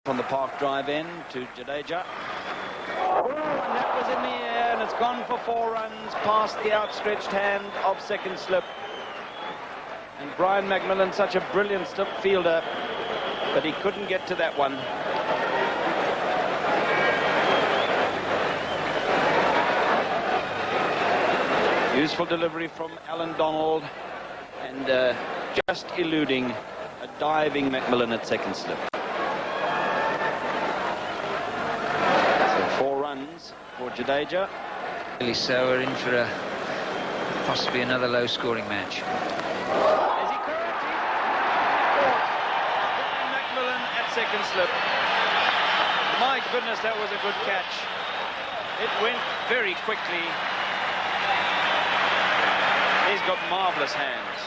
From the Park Drive end to Jadeja. Oh, and that was in the air, and it's gone for 4 runs past the outstretched hand of second slip. And Brian McMillan, such a brilliant slip fielder, but he couldn't get to that one. Useful delivery from Alan Donald, and just eluding a diving McMillan at second slip. For Jadeja. Really so, we're in for possibly another low-scoring match. Is he correct? Brian McMillan at second slip. My goodness, that was a good catch. It went very quickly. He's got marvellous hands.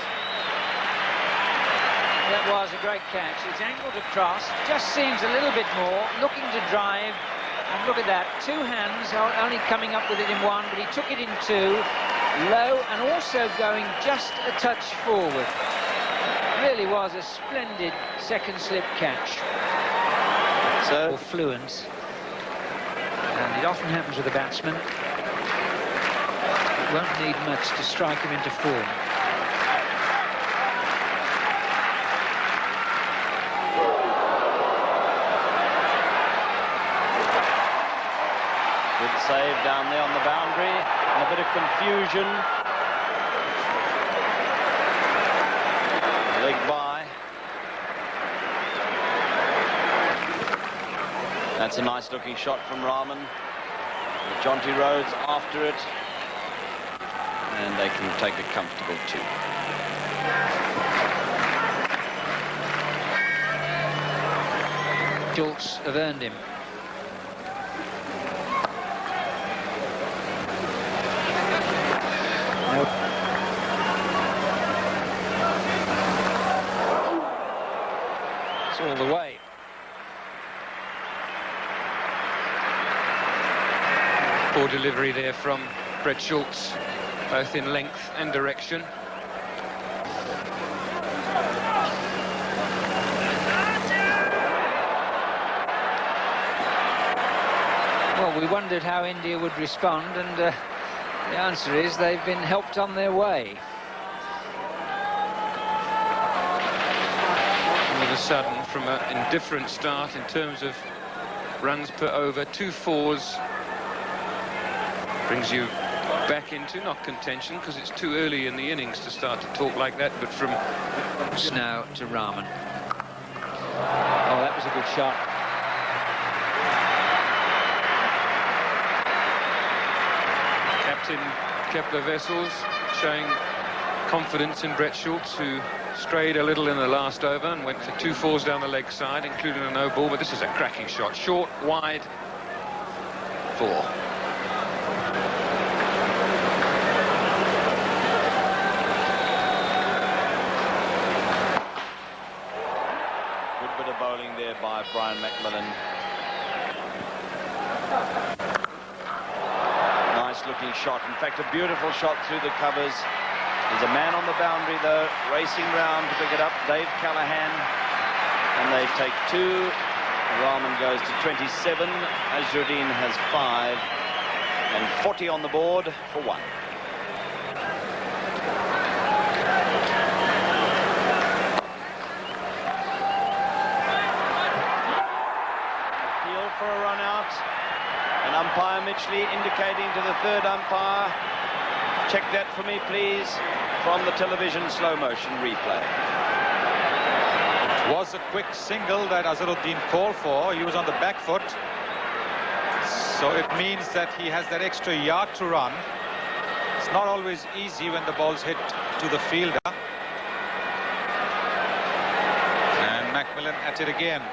That was a great catch. It's angled across, just seems a little bit more, looking to drive. And look at that, 2 hands, only coming up with it in 1, but he took it in 2, low, and also going just a touch forward. Really was a splendid second slip catch. So, or fluence. And it often happens with a batsman. It won't need much to strike him into form. Good save down there on the boundary, and a bit of confusion. Leg by. That's a nice looking shot from Rahman. Jonty Rhodes after it, and they can take a comfortable 2. Schultz have earned him. Nope. It's all the way. Poor delivery there from Brett Schultz, both in length and direction. Well, we wondered how India would respond, and the answer is they've been helped on their way. All of a sudden, from an indifferent start in terms of runs per over, 2 fours brings you back into not contention, because it's too early in the innings to start to talk like that, but from Now to Rahman. Oh, that was a good shot. Captain Kepler Wessels showing confidence in Brett Schultz, who strayed a little in the last over and went for 2 fours down the leg side, including a no ball. But this is a cracking shot. Short, wide, 4. Good bit of bowling there by Brian McMillan. Looking shot, in fact a beautiful shot through the covers. There's a man on the boundary though, racing round to pick it up, Dave Callahan, and they take 2. Rahman goes to 27, Azharuddin has 5, and 40 on the board for 1. Appeal for a run out. And umpire Mitchley indicating to the 3rd umpire, check that for me please, from the television slow motion replay. It was a quick single that Azharuddin called for. He was on the back foot, so it means that he has that extra yard to run. It's not always easy when the ball's hit to the fielder. And McMillan at it again.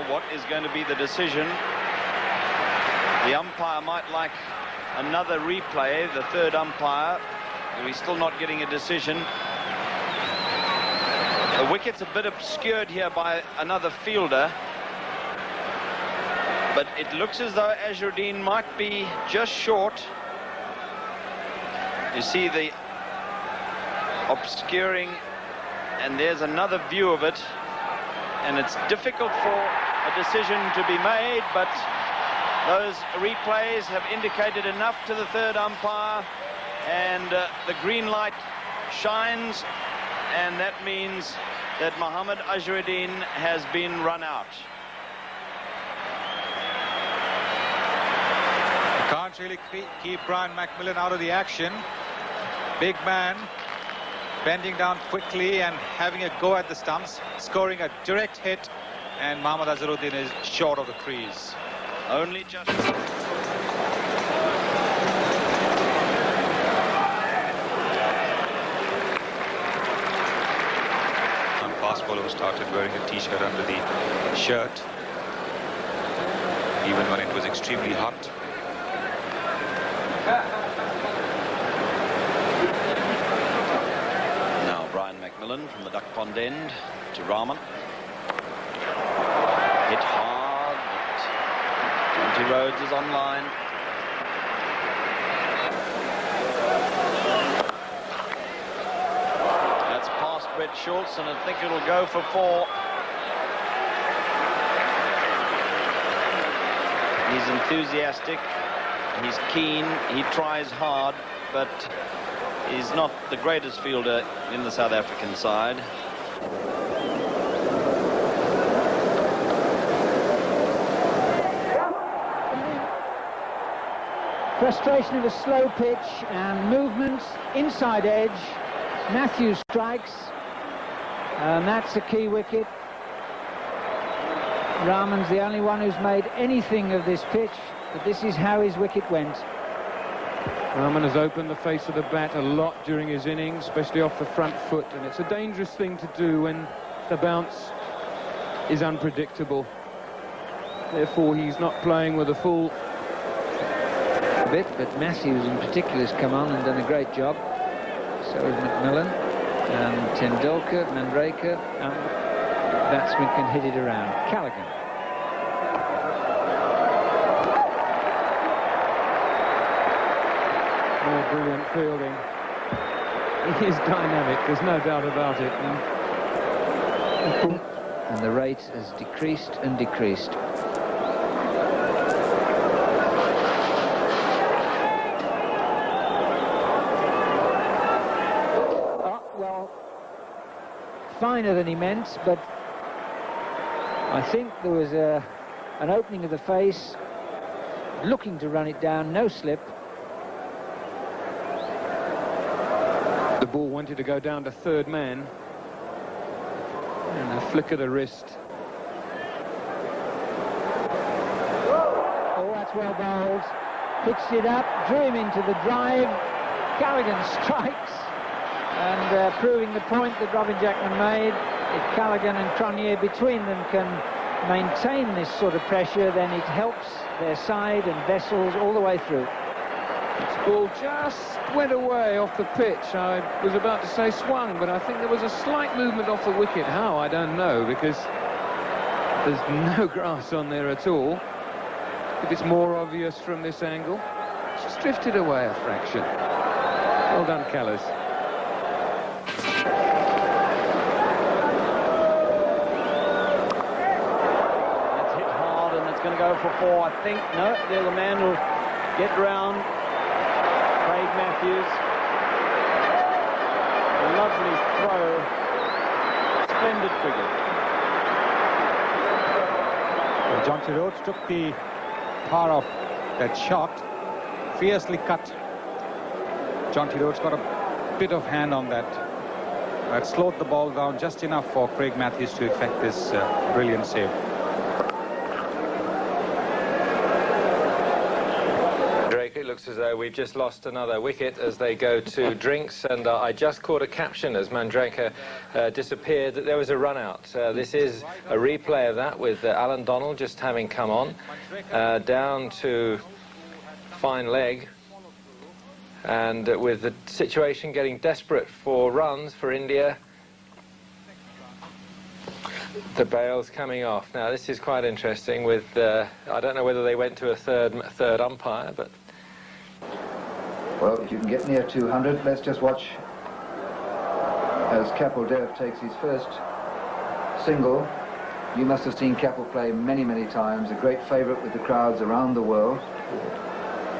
What is going to be the decision? The umpire might like another replay, the 3rd umpire. We're still not getting a decision. The wicket's a bit obscured here by another fielder, but it looks as though Azharuddin might be just short. You see the obscuring, and there's another view of it, and it's difficult for a decision to be made, but those replays have indicated enough to the third umpire, and the green light shines, and that means that Mohammad Azharuddin has been run out. You can't really keep Brian McMillan out of the action. Big man, bending down quickly and having a go at the stumps, scoring a direct hit, and Mohammad Azharuddin is short of the crease. Only just... Fast bowler who started wearing a t-shirt under the shirt, even when it was extremely hot. Now Brian McMillan from the duck pond end to Rahman. Hit hard, but Jonty Rhodes is online. That's past Brett Schultz, and I think it'll go for 4. He's enthusiastic, he's keen, he tries hard, but he's not the greatest fielder in the South African side. Frustration of a slow pitch and movement, inside edge. Matthews strikes, and that's a key wicket. Rahman's the only one who's made anything of this pitch, but this is how his wicket went. Rahman has opened the face of the bat a lot during his innings, especially off the front foot, and it's a dangerous thing to do when the bounce is unpredictable. Therefore, he's not playing with a full bit, but Matthews in particular has come on and done a great job. So is McMillan and Tendulkar, Mandraker, and batsman can hit it around. Callaghan. More brilliant fielding. He is dynamic, there's no doubt about it. And the rate has decreased and decreased. Finer than he meant, but I think there was an opening of the face, looking to run it down, no slip. The ball wanted to go down to third man, and a flick of the wrist. Oh, that's well bowled. Pitched it up, drew him into the drive. Callaghan strikes. And proving the point that Robin Jackman made, if Callaghan and Cronje between them can maintain this sort of pressure, then it helps their side and Vessels all the way through. This ball just went away off the pitch. I was about to say swung, but I think there was a slight movement off the wicket. How, I don't know, because there's no grass on there at all. If it's more obvious from this angle, it's just drifted away a fraction. Well done, Callas. Go for 4, I think. No, the other man will get round. Craig Matthews. A lovely throw. Splendid cricket. Well, Jonty Rhodes took the power of that shot, fiercely cut. Jonty Rhodes got a bit of hand on that. That slowed the ball down just enough for Craig Matthews to effect this brilliant save. It looks as though we've just lost another wicket as they go to drinks, and I just caught a caption as Mandraker disappeared that there was a run out. This is a replay of that with Alan Donald just having come on down to fine leg, and with the situation getting desperate for runs for India, the bail's coming off. Now this is quite interesting with I don't know whether they went to a third umpire, but Well, if you can get near 200, let's just watch as Kapil Dev takes his first single. You must have seen Kapil play many, many times, a great favourite with the crowds around the world.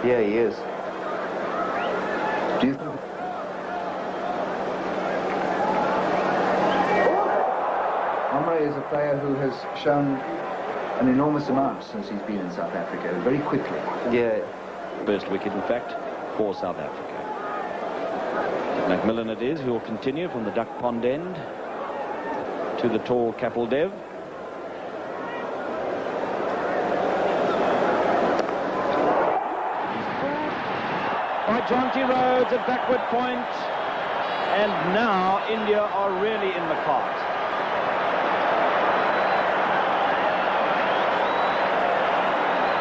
Yeah, he is. Do you think... Omre is a player who has shown an enormous amount since he's been in South Africa, very quickly. Yeah. First wicket, in fact, for South Africa. Macmillan it is, who will continue from the duck pond end to the tall Kapil Dev. By Jonty Rhodes at backward point, and now India are really in the cart.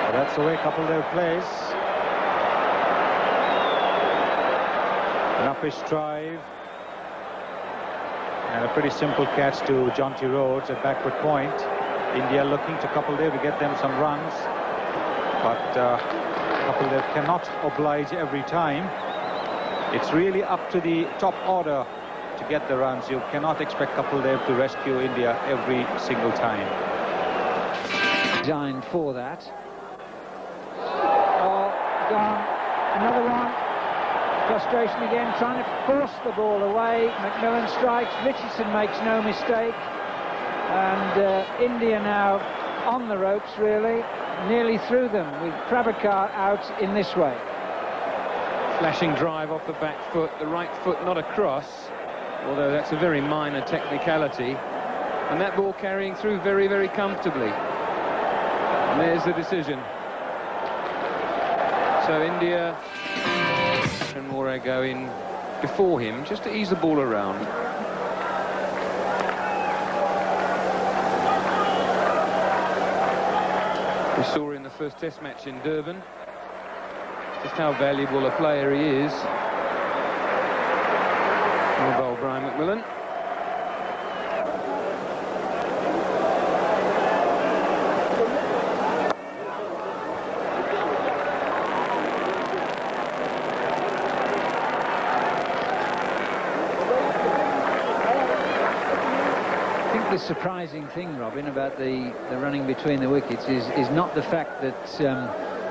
Well, that's the way Kapil Dev plays. An uppish drive and a pretty simple catch to Jonty Rhodes at backward point. India looking to Kapil Dev to get them some runs, but Kapil Dev cannot oblige every time. It's really up to the top order to get the runs. You cannot expect Kapil Dev to rescue India every single time. Designed for that. Oh, gone. Another one. Frustration again, trying to force the ball away. Macmillan strikes, Richardson makes no mistake, and India now on the ropes, really, nearly through them, with Prabhakar out in this way. Flashing drive off the back foot, the right foot not across, although that's a very minor technicality, and that ball carrying through very, very comfortably. And there's the decision. So India and Moore go in before him just to ease the ball around. We saw in the first test match in Durban just how valuable a player he is. Well bowled, Brian McMillan. The surprising thing, Robin, about the running between the wickets is not the fact that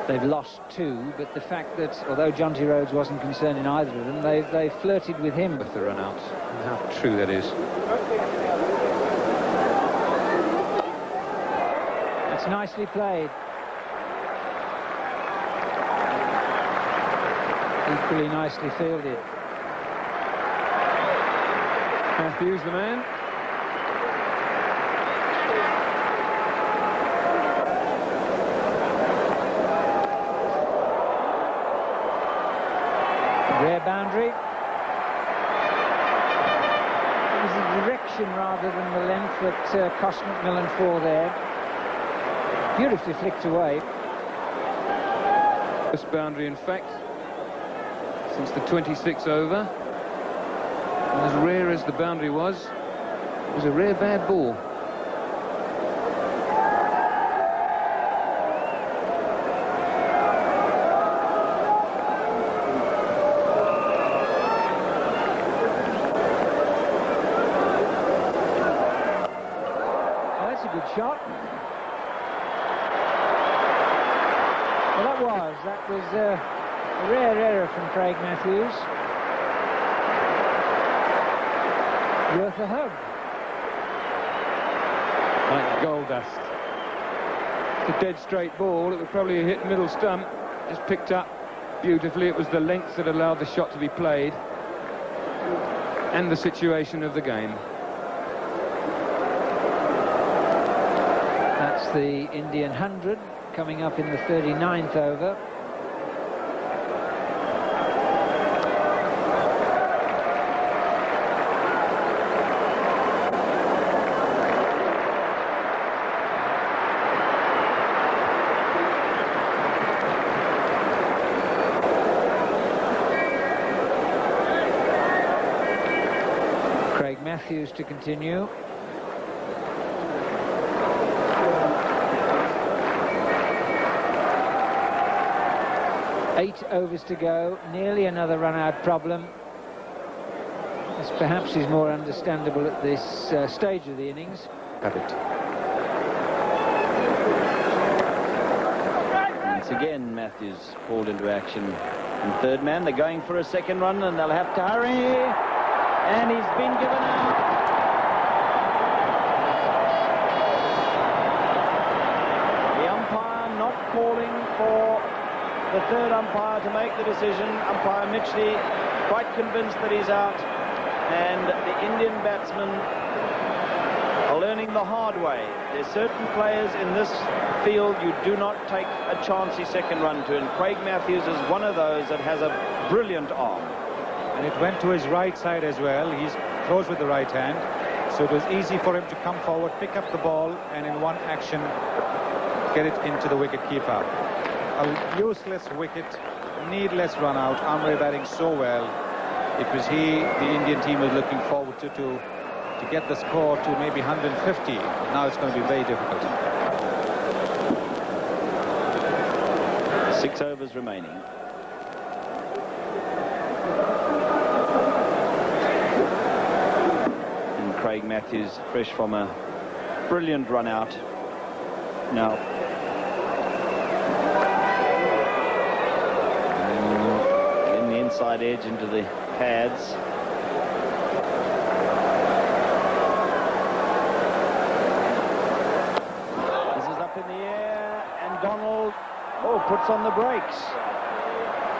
they've lost two, but the fact that, although Jonty Rhodes wasn't concerned in either of them, they flirted with him With the run out. How true that is. It's nicely played. Equally nicely fielded. Matthews, the man. Rare boundary. It was the direction rather than the length that cost Macmillan 4 there. Beautifully flicked away. This boundary, in fact, since the 26th over. And as rare as the boundary was, it was a rare bad ball. Shot. Well, that was a rare error from Craig Matthews. Worth a hug. Like gold dust. It's a dead straight ball. It would probably have hit middle stump. Just picked up beautifully. It was the length that allowed the shot to be played, and the situation of the game. That's the Indian 100 coming up in the 39th over. Craig Matthews to continue. 8 overs to go, nearly another run-out problem. This perhaps is more understandable at this stage of the innings. Cut it. Once again, Matthews called into action. And third man, they're going for a second run, and they'll have to hurry. And he's been given out. The umpire not calling for the third umpire to make the decision. Umpire Mitchley quite convinced that he's out. And the Indian batsmen are learning the hard way. There's certain players in this field you do not take a chancy second run to, and Craig Matthews is one of those that has a brilliant arm. And it went to his right side as well. He's close with the right hand, so it was easy for him to come forward, pick up the ball, and in one action get it into the wicket keeper. A useless wicket, needless run out. Amre batting so well. It was the Indian team was looking forward to get the score to maybe 150. Now it's going to be very difficult. 6 overs remaining. And Craig Matthews, fresh from a brilliant run out. Now, getting the inside edge into the pads. Donald, puts on the brakes.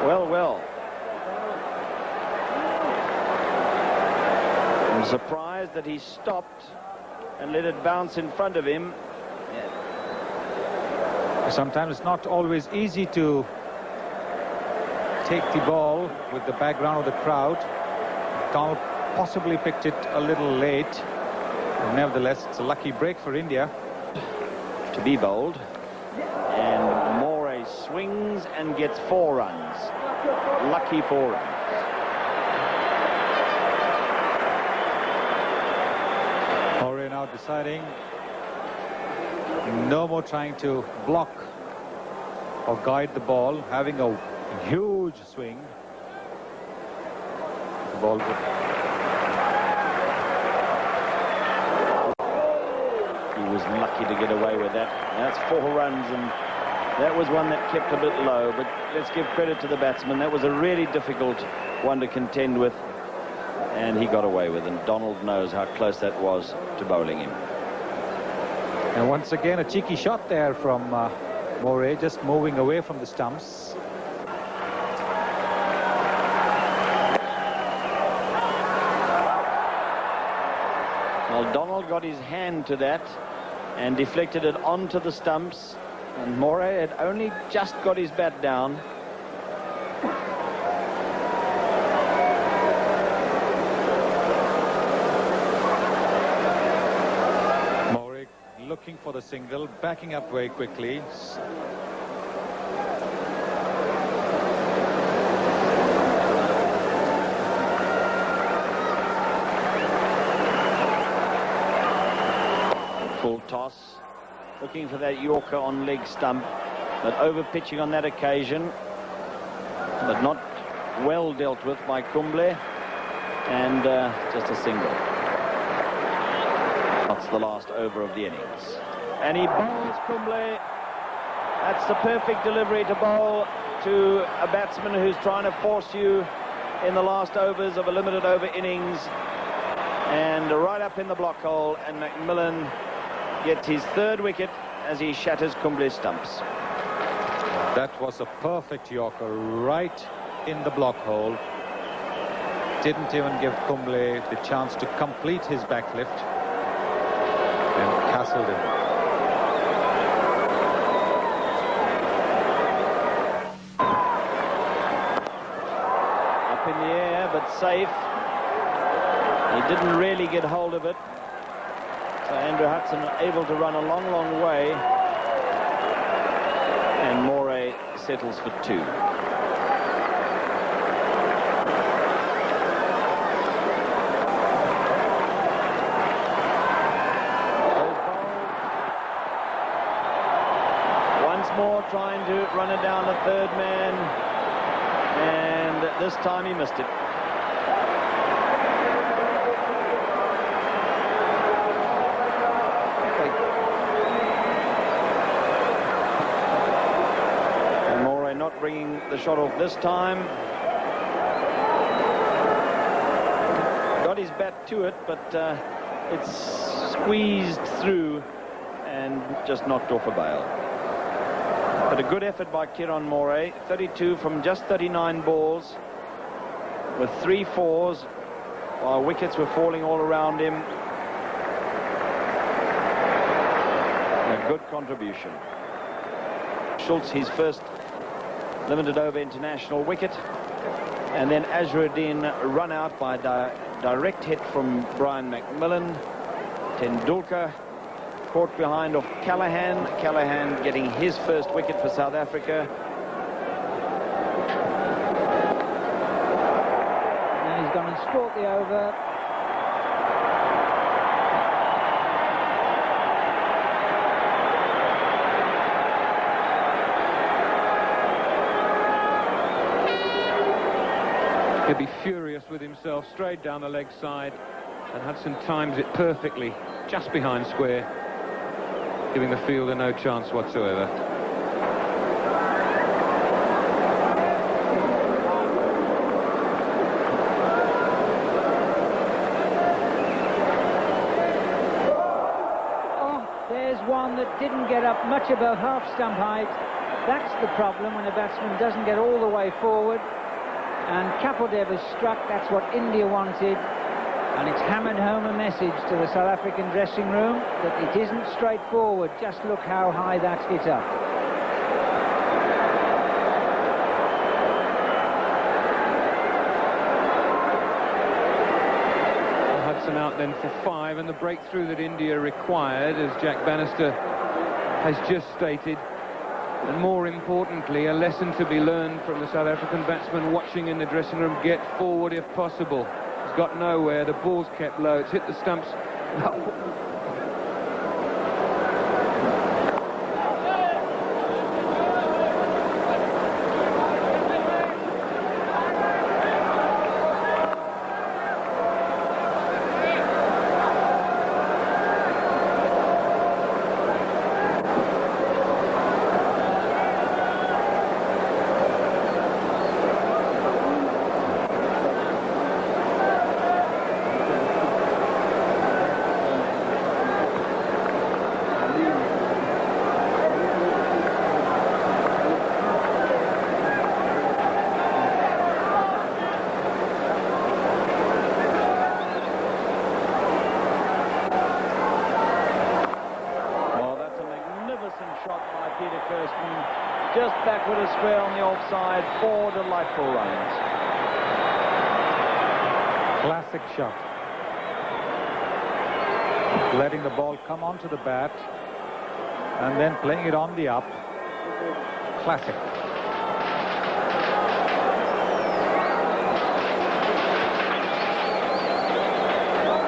Well. I'm surprised that he stopped and let it bounce in front of him. Sometimes it's not always easy to take the ball with the background of the crowd. Donald possibly picked it a little late. But nevertheless, it's a lucky break for India. To be bowled. And Moray swings and gets 4 runs. Lucky 4 runs. Moray now deciding no more trying to block or guide the ball, having a huge swing. The ball was lucky to get away with that. That's 4 runs, and that was one that kept a bit low, but let's give credit to the batsman. That was a really difficult one to contend with, and he got away with it, and Donald knows how close that was to bowling him. And once again, a cheeky shot there from Moray, just moving away from the stumps. Well, Donald got his hand to that and deflected it onto the stumps, and Moray had only just got his bat down. Moray looking for the single, backing up very quickly. Full toss, looking for that Yorker on leg stump, but over pitching on that occasion, but not well dealt with by Kumble, and just a single. That's the last over of the innings, and he bowls Kumble. That's the perfect delivery to bowl to a batsman who's trying to force you in the last overs of a limited over innings, and right up in the block hole, and McMillan gets his 3rd wicket as he shatters Kumble's stumps. That was a perfect Yorker right in the block hole. Didn't even give Kumble the chance to complete his backlift, and castled him. Up in the air, but safe. He didn't really get hold of it. So Andrew Hudson able to run a long, long way. And Moray settles for 2. Once more trying to run it down the 3rd man. And this time he missed it. And Moray not bringing the shot off this time. Got his bat to it, but it's squeezed through and just knocked off a bail. But a good effort by Kieron Moray. 32 from just 39 balls with 3 fours while wickets were falling all around him. A good contribution. Schultz, his first limited over international wicket. And then Azharuddin run out by direct hit from Brian McMillan. Tendulkar caught behind off Callahan. Callahan getting his first wicket for South Africa. And he's gone and scored the over. He'll be furious with himself, straight down the leg side, and Hudson times it perfectly, just behind square, giving the fielder no chance whatsoever. Oh, there's one that didn't get up much above half stump height. That's the problem when a batsman doesn't get all the way forward. And Kapil Dev has struck. That's what India wanted. And it's hammered home a message to the South African dressing room that it isn't straightforward. Just look how high that's hit up. Hudson out then for 5, and the breakthrough that India required, as Jack Bannister has just stated. And more importantly, a lesson to be learned from the South African batsman watching in the dressing room. Get forward if possible. He's got nowhere. The ball's kept low. It's hit the stumps. Just backward a square on the offside. 4 delightful runs. Classic shot. Letting the ball come onto the bat and then playing it on the up. Classic.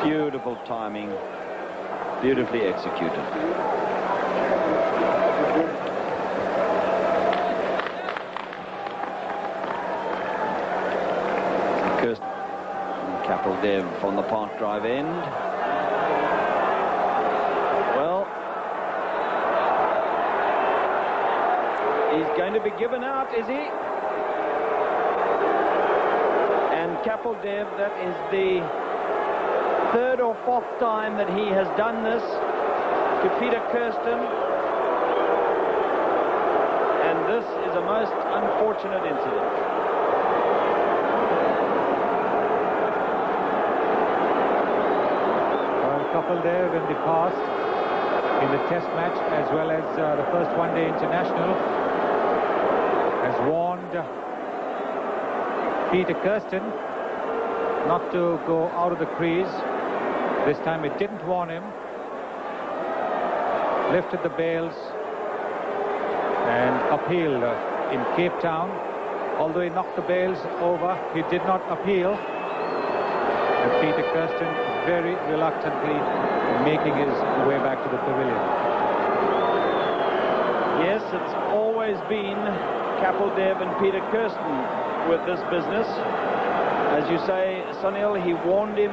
Beautiful timing. Beautifully executed. Kapil Dev from the Park Drive end. Well, he's going to be given out, is he? And Kapil Dev, that is the 3rd or 4th time that he has done this to Peter Kirsten. And this is a most unfortunate incident. Kapil Dev in the past, in the test match as well as the first one-day international, has warned Peter Kirsten not to go out of the crease. This time it didn't warn him. Lifted the bails and appealed in Cape Town. Although he knocked the bails over, he did not appeal. And Peter Kirsten very reluctantly making his way back to the pavilion. Yes, it's always been Kapil Dev and Peter Kirsten with this business. As you say, Sunil, he warned him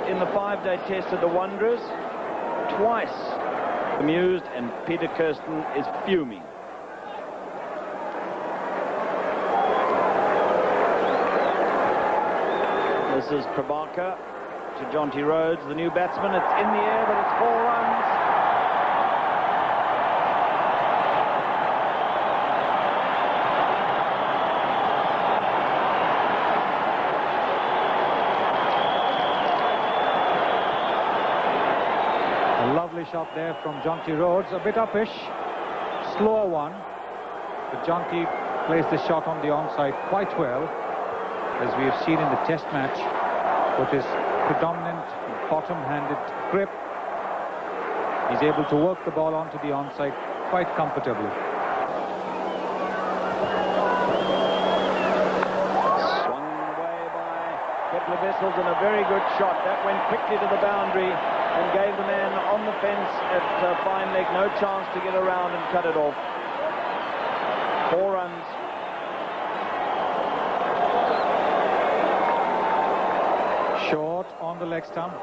in the 5-day test of the Wanderers twice. Amused, and Peter Kirsten is fuming. This is Prabhakar to Jonty Rhodes, the new batsman. It's in the air, but it's 4 runs. A lovely shot there from Jonty Rhodes, a bit uppish, slower one, but Jonty plays the shot on the onside quite well, as we have seen in the test match, with his predominant bottom-handed grip. He's able to work the ball onto the onside quite comfortably. Swung away by Kepler Wessels, and a very good shot. That went quickly to the boundary and gave the man on the fence at fine leg no chance to get around and cut it off. 4 runs. Short on the leg stump,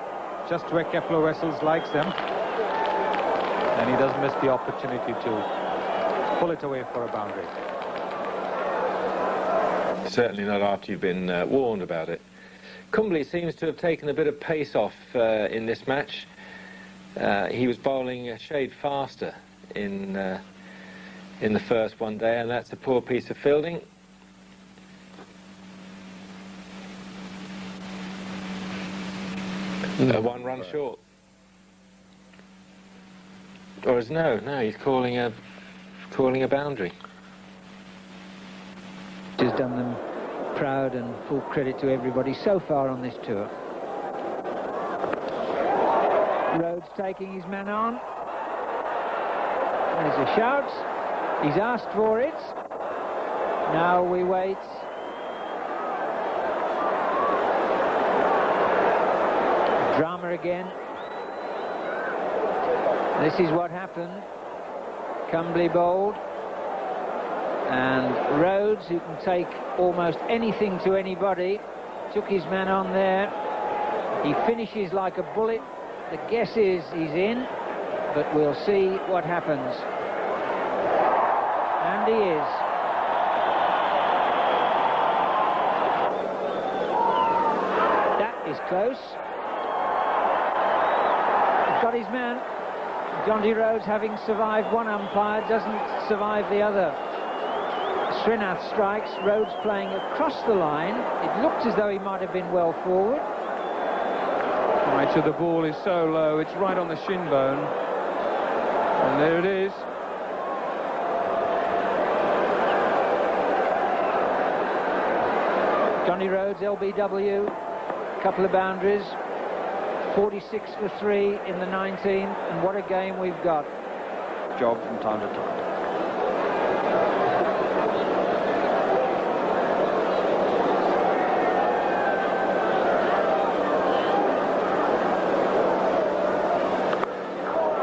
just where Kepler Wessels likes them, and he does miss the opportunity to pull it away for a boundary. Certainly not after you've been warned about it. Kumble seems to have taken a bit of pace off in this match. He was bowling a shade faster in the first one day, and that's a poor piece of fielding. One run short. Or is no, he's calling a boundary. Has done them proud, and full credit to everybody so far on this tour. Rhodes taking his man on. There's a shout. He's asked for it. Now we wait. Drama again. This is what happened. Kumble bowled, and Rhodes, who can take almost anything to anybody, took his man on there. He finishes like a bullet. The guess is he's in, but we'll see what happens. And he is. That is close. He's got his man. Jonty Rhodes, having survived one umpire, doesn't survive the other. Srinath strikes, Rhodes playing across the line. It looked as though he might have been well forward. Right, so the ball is so low, it's right on the shin bone. And there it is. Jonty Rhodes, LBW, couple of boundaries. 46 for 3 in the 19th, and what a game we've got. Job from time to time.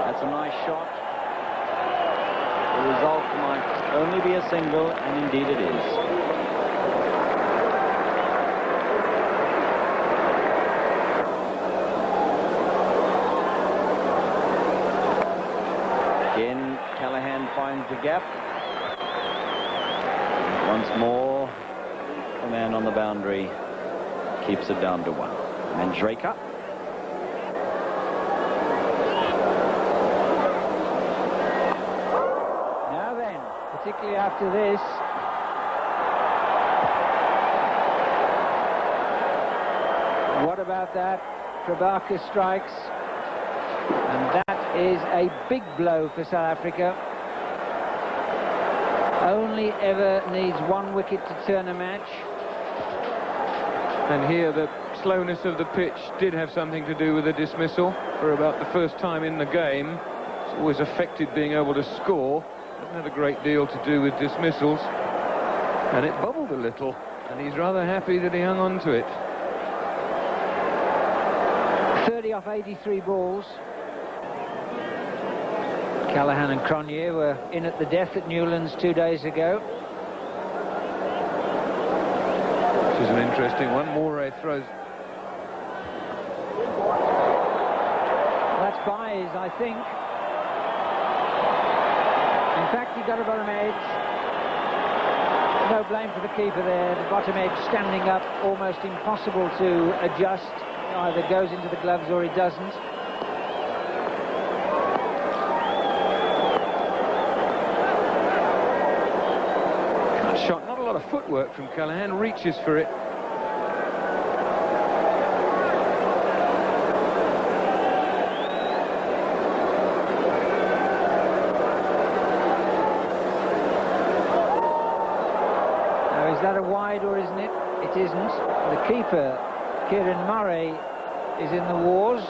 That's a nice shot. The result might only be a single, and indeed it is. Finds the gap. Once more, the man on the boundary keeps it down to 1. Manjrekar. Now then, particularly after this, what about that? Prabhakar strikes, and that is a big blow for South Africa. Only ever needs 1 wicket to turn a match. And here the slowness of the pitch did have something to do with the dismissal for about the first time in the game. It's always affected being able to score. Hasn't had a great deal to do with dismissals. And it bubbled a little, and he's rather happy that he hung on to it. 30 off 83 balls. Callahan and Cronje were in at the death at Newlands 2 days ago. This is an interesting one. Moray throws. That's buys, I think. In fact, he got it on an edge. No blame for the keeper there. The bottom edge standing up, almost impossible to adjust. Either goes into the gloves or he doesn't. Cut shot, not a lot of footwork from Callahan, reaches for it. Is that a wide or isn't it? It isn't. The keeper, Kieran Murray, is in the wars.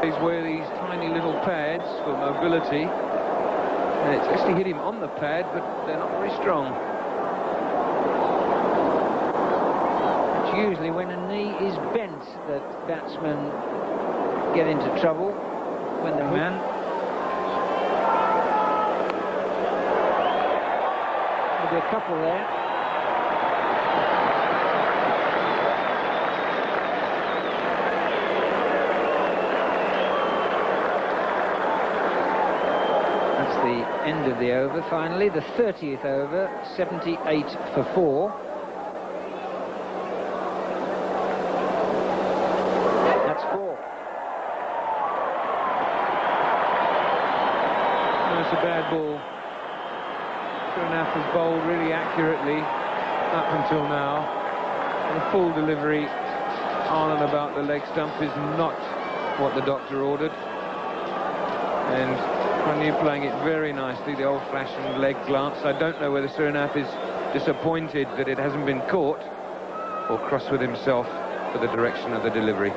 He's wear these tiny little pads for mobility. And it's actually hit him on the pad, but they're not very strong. It's usually when a knee is bent that batsmen get into trouble. When the man... There'll be a couple there. That's the end of the over finally, the 30th over, 78 for 4. That's 4. That's a bad ball. Surnath has bowled really accurately up until now. And a full delivery on and about the leg stump is not what the doctor ordered. And Cronje playing it very nicely, the old-fashioned leg glance. I don't know whether Surnath is disappointed that it hasn't been caught or cross with himself for the direction of the delivery.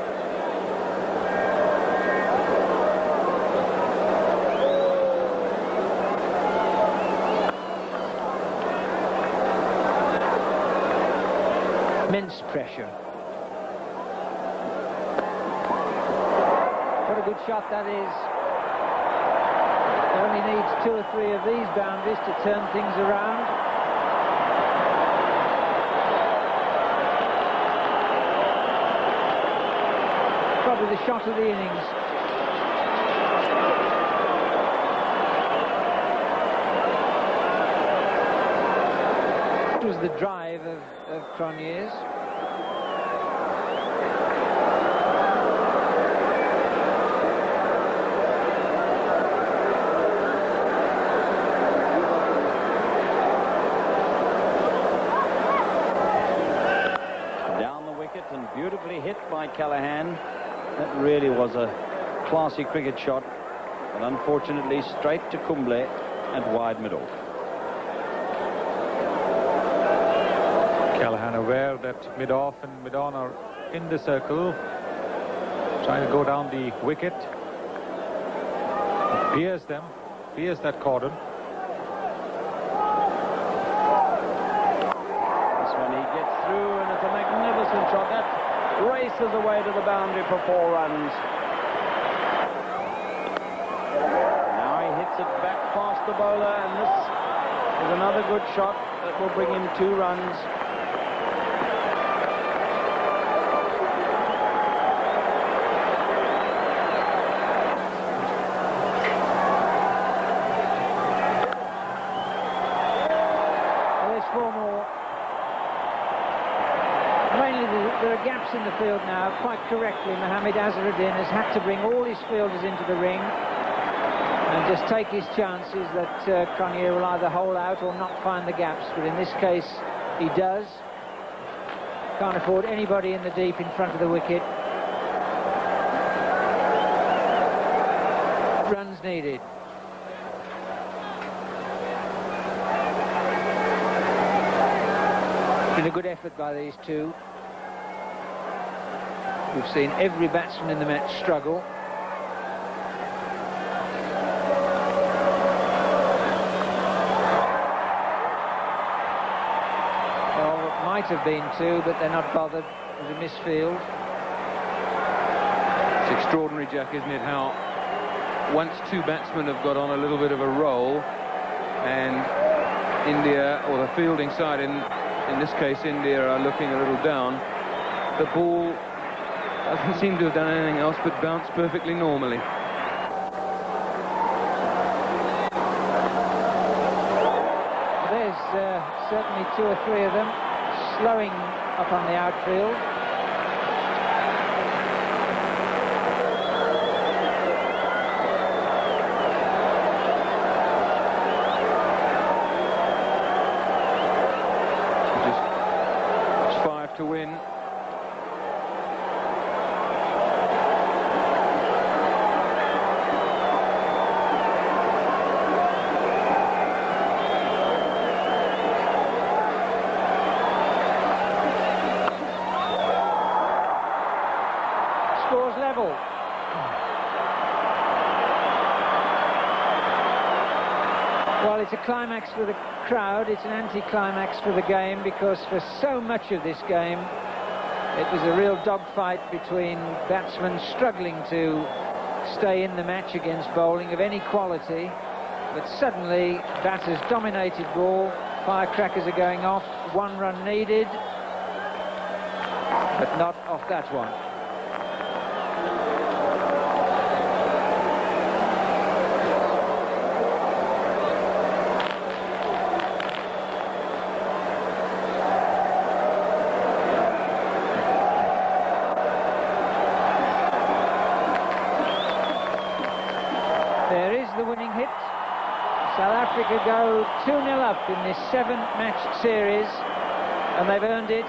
Immense pressure. What a good shot that is. It only needs 2 or 3 of these boundaries to turn things around. Probably the shot of the innings. It was the drive of Cronje's. Down the wicket and beautifully hit by Callahan. That really was a classy cricket shot, but unfortunately straight to Kumble and wide mid-off. Callahan aware that mid-off and mid-on are in the circle, trying to go down the wicket. Pierce them, pierce that cordon. This one he gets through, and it's a magnificent shot. That races away to the boundary for 4 runs. Now he hits it back past the bowler, and this is another good shot that will bring him 2 runs. There are gaps in the field now. Quite correctly, Mohamed Azharuddin has had to bring all his fielders into the ring and just take his chances that Cronje will either hole out or not find the gaps. But in this case, he does. Can't afford anybody in the deep in front of the wicket. Runs needed. Been a good effort by these two. We've seen every batsman in the match struggle. Well, it might have been 2, but they're not bothered. It was a misfield. It's extraordinary, Jack, isn't it, how once 2 batsmen have got on a little bit of a roll and India, or the fielding side, in this case India, are looking a little down. The ball doesn't seem to have done anything else but bounce perfectly normally. There's certainly 2 or 3 of them slowing up on the outfield. It's 5 to win. Scores level. Well, it's a climax for the crowd, it's an anti-climax for the game, because for so much of this game it was a real dogfight between batsmen struggling to stay in the match against bowling of any quality, but suddenly batters dominated ball, firecrackers are going off, 1 run needed, but not off that one. There is the winning hit. South Africa go 2-0 up in this 7-match series, and they've earned it.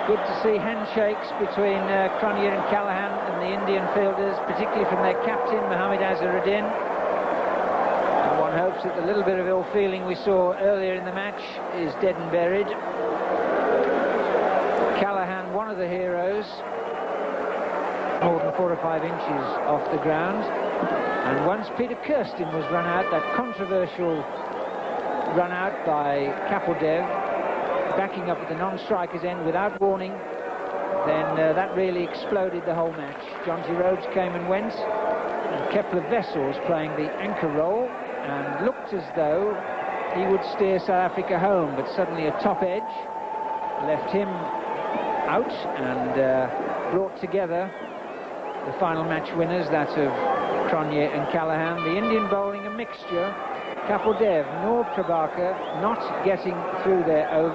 Good to see handshakes between Cronje and Callahan and the Indian fielders, particularly from their captain, Mohammad Azharuddin. And one hopes that the little bit of ill feeling we saw earlier in the match is dead and buried. Callahan, one of the heroes, more than 4 or 5 inches off the ground. And once Peter Kirsten was run out, that controversial run out by Kapildev, backing up at the non-striker's end without warning, then that really exploded the whole match. Jonty Rhodes came and went, and Kepler Wessels playing the anchor role, and looked as though he would steer South Africa home, but suddenly a top edge left him out and brought together the final match winners, that of Cronje and Callahan. The Indian bowling a mixture. Kapildev nor Prabhakar not getting through their over.